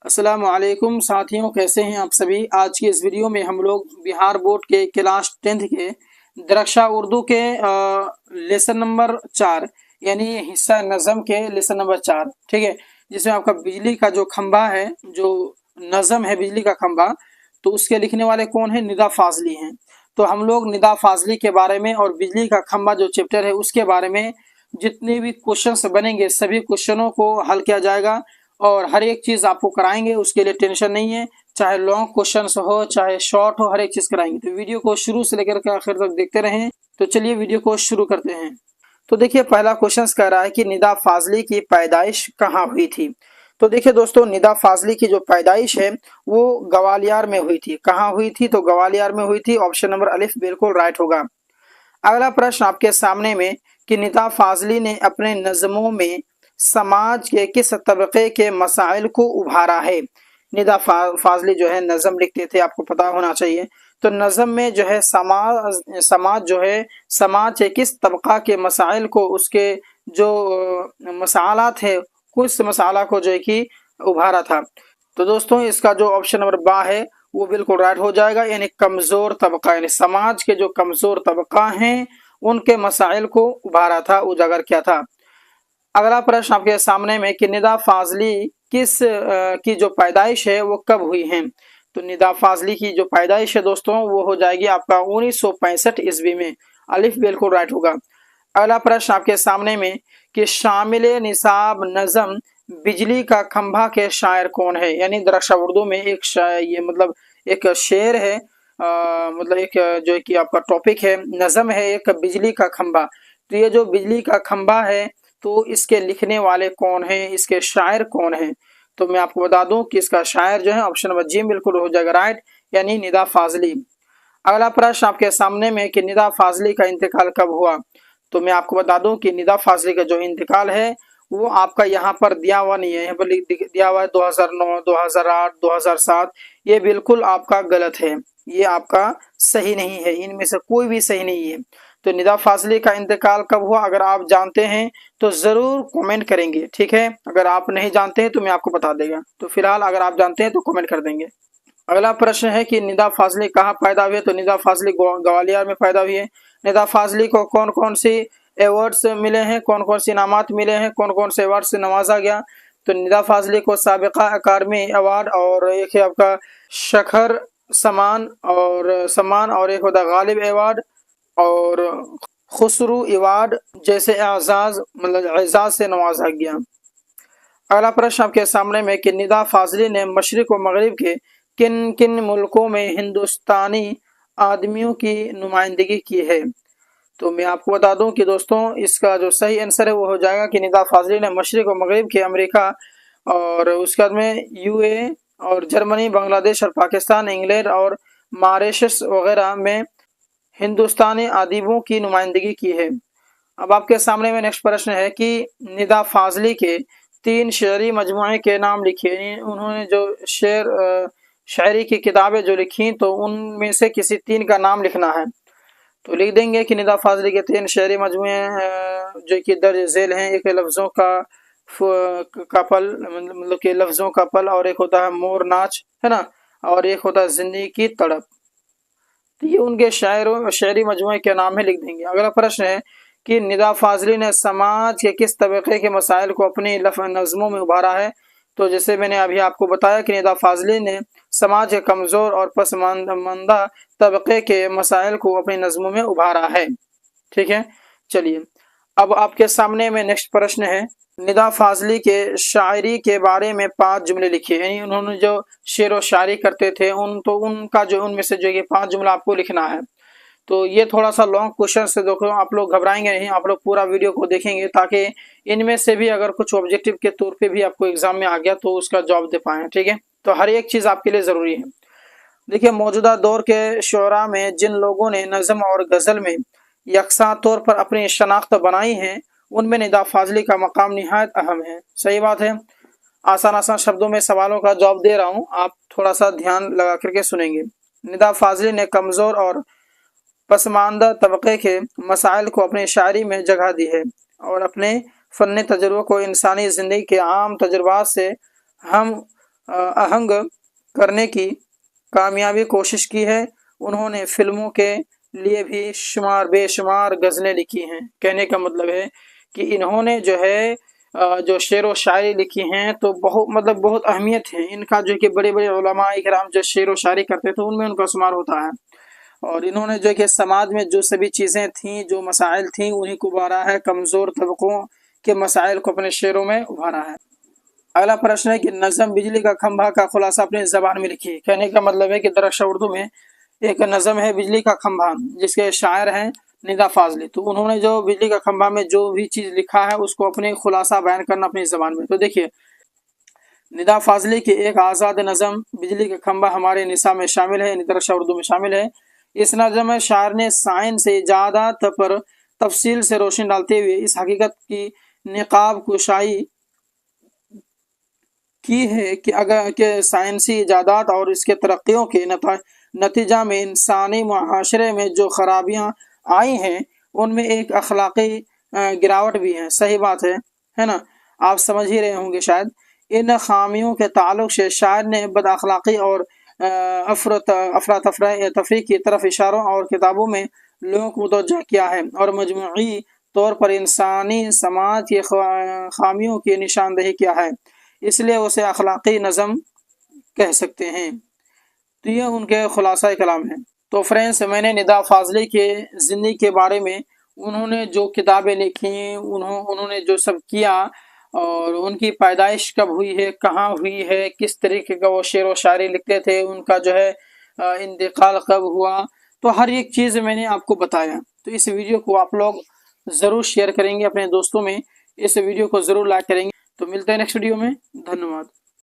अस्सलाम वालेकुम साथियों, कैसे हैं आप सभी। आज की इस वीडियो में हम लोग बिहार बोर्ड के क्लास 10th के दरक्षा उर्दू के लेसन नंबर 4 यानी हिस्सा नज़म के लेसन नंबर 4, ठीक है, जिसमें आपका बिजली का जो खंभा है, जो नज़म है बिजली का खंभा, तो उसके लिखने वाले कौन है? निदा फाजली हैं। तो हम लोग निदा फाजली के बारे में और बिजली का खंभा जो चैप्टर है उसके बारे में जितने भी क्वेश्चंस बनेंगे सभी क्वेश्चनों को हल किया जाएगा और हर एक चीज़ आपको कराएंगे, उसके लिए टेंशन नहीं है। चाहे लॉन्ग क्वेश्चंस हो चाहे शॉर्ट हो, हर एक चीज़ कराएंगे। तो वीडियो को शुरू से लेकर के आखिर तक देखते रहें। तो चलिए वीडियो को शुरू करते हैं। तो देखिए पहला क्वेश्चन कह रहा है कि निदा फाजली की पैदाइश कहाँ हुई थी। तो देखिए दोस्तों, निदा फाजली की जो पैदाइश है वो ग्वालियर में हुई थी। कहाँ हुई थी? तो ग्वालियर में हुई थी। ऑप्शन नंबर अलिफ बिल्कुल राइट होगा। अगला प्रश्न आपके सामने में कि निदा फाजली ने अपने नज़मों में समाज के किस तबके के मसाइल को उभारा है। निदा फाजली जो है नज़म लिखते थे, आपको पता होना चाहिए। तो नज़म में जो है समाज जो है समाज के किस तबका के मसाइल को, उसके जो मसालात है, कुछ मसाला को जो है कि उभारा था। तो दोस्तों इसका जो ऑप्शन नंबर बा है वो बिल्कुल राइट हो जाएगा, यानी कमज़ोर तबका, यानी समाज के जो कमज़ोर तबका हैं उनके मसाइल को उभारा था, उजागर किया था। अगला प्रश्न आपके सामने में कि निदा फाजली की जो पैदाइश है वो कब हुई है। तो निदा फाजली की जो पैदाइश है दोस्तों वो हो जाएगी आपका 1965 ईस्वी में। अलिफ बिल्कुल राइट होगा। अगला प्रश्न आपके सामने में कि शामिल निसाब नज़म बिजली का खंभा के शायर कौन है। यानी दरक्षा उर्दू में एक ये मतलब एक शेर है, मतलब एक जो है कि आपका टॉपिक है, नज़म है एक बिजली का खंभा। तो ये जो बिजली का खंभा है तो इसके लिखने वाले कौन हैं, इसके शायर कौन हैं। तो मैं आपको बता दूं कि इसका शायर जो है ऑप्शन नंबर जी बिल्कुल हो जाएगा राइट, यानी निदा फाजली। अगला प्रश्न आपके सामने में कि निदा फाजली का इंतकाल कब हुआ। तो मैं आपको बता दूं कि निदा फाजली का जो इंतकाल है वो आपका यहाँ पर दिया हुआ नहीं है, यहाँ पर दिया हुआ है 2009, 2008, 2007। ये बिल्कुल आपका गलत है, ये आपका सही नहीं है, इनमें से कोई भी सही नहीं है। तो निदा फाजली का इंतकाल कब हुआ, अगर आप जानते हैं तो ज़रूर कमेंट करेंगे, ठीक है। अगर आप नहीं जानते हैं तो मैं आपको बता देगा। तो फिलहाल अगर आप जानते हैं तो कमेंट कर देंगे। अगला प्रश्न है कि निदा फाजली कहाँ पैदा हुई है। तो निदा फाजली ग्वालियर में पैदा हुई है। निदा फाजली को कौन कौन सी अवार्ड्स मिले हैं, कौन कौन से इनामात मिले हैं, कौन कौन से अवार्ड से नवाजा गया। तो निदा फाजली को साबिका अकादमी अवार्ड और एक है आपका शखर सम्मान और एक होता गालिब अवार्ड और खुसरू अवार्ड जैसे एजाज मतलब एजाज से नवाजा गया। अगला प्रश्न आपके सामने में कि निदा फाजली ने मशरिक व मगरिब के किन किन मुल्कों में हिंदुस्तानी आदमियों की नुमाइंदगी की है। तो मैं आपको बता दूं कि दोस्तों इसका जो सही आंसर है वो हो जाएगा कि निदा फाजली ने मशरिक व मगरिब के अमेरिका और उसके बाद में यूए और जर्मनी, बांग्लादेश और पाकिस्तान, इंग्लैंड और मॉरिशस वगैरह में हिंदुस्तानी अदीबों की नुमाइंदगी की है। अब आपके सामने में नेक्स्ट प्रश्न है कि निदा फाजली के 3 शेरी मजमुए के नाम लिखिए। उन्होंने जो शायरी की किताबें जो लिखी तो उनमें से किसी 3 का नाम लिखना है। तो लिख देंगे कि निदा फाजली के 3 शेरी मजमुए जो कि दर्ज झेल हैं। एक है लफ्ज़ों का पल, मतलब कि लफ्ज़ों का पल, और एक होता है मोर नाच, है ना, और एक होता है जिंदगी की तड़प। तो ये उनके शायरी मजमुए के नाम है, लिख देंगे। अगला प्रश्न है कि निदा फाजली ने समाज के किस तबके के मसाइल को अपनी नज़मों में उभारा है। तो जैसे मैंने अभी आपको बताया कि निदा फाजली ने समाज के कमज़ोर और पसमानदा तबके के मसाइल को अपनी नज़मों में उभारा है, ठीक है। चलिए अब आपके सामने में नेक्स्ट प्रश्न है निदा फाजली के शायरी के बारे में 5 जुमले लिखिए। यानी उन्होंने जो शेर व शायरी करते थे उनका जो उनमें से जो ये 5 जुमला आपको लिखना है। तो ये थोड़ा सा लॉन्ग क्वेश्चन से देखो, आप लोग घबराएंगे नहीं, आप लोग पूरा वीडियो को देखेंगे ताकि इनमें से भी अगर कुछ ऑब्जेक्टिव के तौर पे भी आपको एग्जाम में आ गया तो उसका जवाब दे पाएँ, ठीक है। तो हर एक चीज़ आपके लिए ज़रूरी है। देखिए मौजूदा दौर के शुरा में जिन लोगों ने नज़म और गज़ल में यकसा तौर पर अपनी शनाख्त बनाई है उनमें निदा फाजली का मकाम निहायत अहम है। सही बात है। आसान शब्दों में सवालों का जवाब दे रहा हूँ, आप थोड़ा सा ध्यान लगा करके सुनेंगे। निदा फाजली ने कमज़ोर और पसमानदा तबके के मसाइल को अपनी शायरी में जगह दी है और अपने फ़न तजुर्बों को इंसानी ज़िंदगी के आम तजुर्बात से हम आहंग करने की कामयाबी कोशिश की है। उन्होंने फिल्मों के लिए भी बेशुमार गज़लें लिखी हैं। कहने का मतलब है कि इन्होंने जो है जो शेर व शायरी लिखी हैं तो बहुत अहमियत है इनका, जो कि बड़े बड़े उलमा इकराम जो शेर व शायरी करते थे उनमें उनका शुमार होता है। और इन्होंने जो कि समाज में जो सभी चीज़ें थीं, जो मसाइल थीं, उन्हीं को उभारा है। कमज़ोर तबकों के मसाइल को अपने शेरों में उभारा है। अगला प्रश्न है कि नज़म बिजली का खंभा का खुलासा अपनी ज़बान में लिखिए। कहने का मतलब है कि दरअसल उर्दू में एक नज़म है बिजली का खंभा, जिसके शायर हैं निदा फाजली। तो उन्होंने जो बिजली का खंभा में जो भी चीज़ लिखा है उसको अपने खुलासा बयान करना अपनी ज़बान में। तो देखिए, निदा फाजली की एक आज़ाद नज़म बिजली का खंभा हमारे निसा में शामिल है, दरअसल उर्दू में शामिल है। इस नज़म में शायर ने साइंस इजादात पर तफसील से रोशनी डालते हुए इस हकीकत की निकाब कुशाई की है कि अगर के साइंसी इजादात और इसके तरक्कियों के नतीजा में इंसानी मुआशरे में जो खराबियाँ आई हैं उनमें एक अखलाकी गिरावट भी है। सही बात है ना, आप समझ ही रहे होंगे शायद। इन खामियों के ताल्लुक से शायर ने बद अखलाकी और अफरा तफरी की तरफ इशारों और किताबों में लोगों को मुतवज्जह किया है और मजमूई तौर पर इंसानी समाज की खामियों की निशानदेही किया है, इसलिए उसे अखलाकी नज़म कह सकते हैं। तो ये उनके खुलासा कलाम है। तो फ्रेंड्स, मैंने निदा फाजली के ज़िंदगी के बारे में, उन्होंने जो किताबें लिखी, उन्होंने जो सब किया और उनकी पैदाइश कब हुई है, कहाँ हुई है, किस तरीके का वो शेर व शायरी लिखते थे, उनका जो है इंतकाल कब हुआ, तो हर एक चीज़ मैंने आपको बताया। तो इस वीडियो को आप लोग ज़रूर शेयर करेंगे अपने दोस्तों में, इस वीडियो को ज़रूर लाइक करेंगे। तो मिलते हैं नेक्स्ट वीडियो में। धन्यवाद।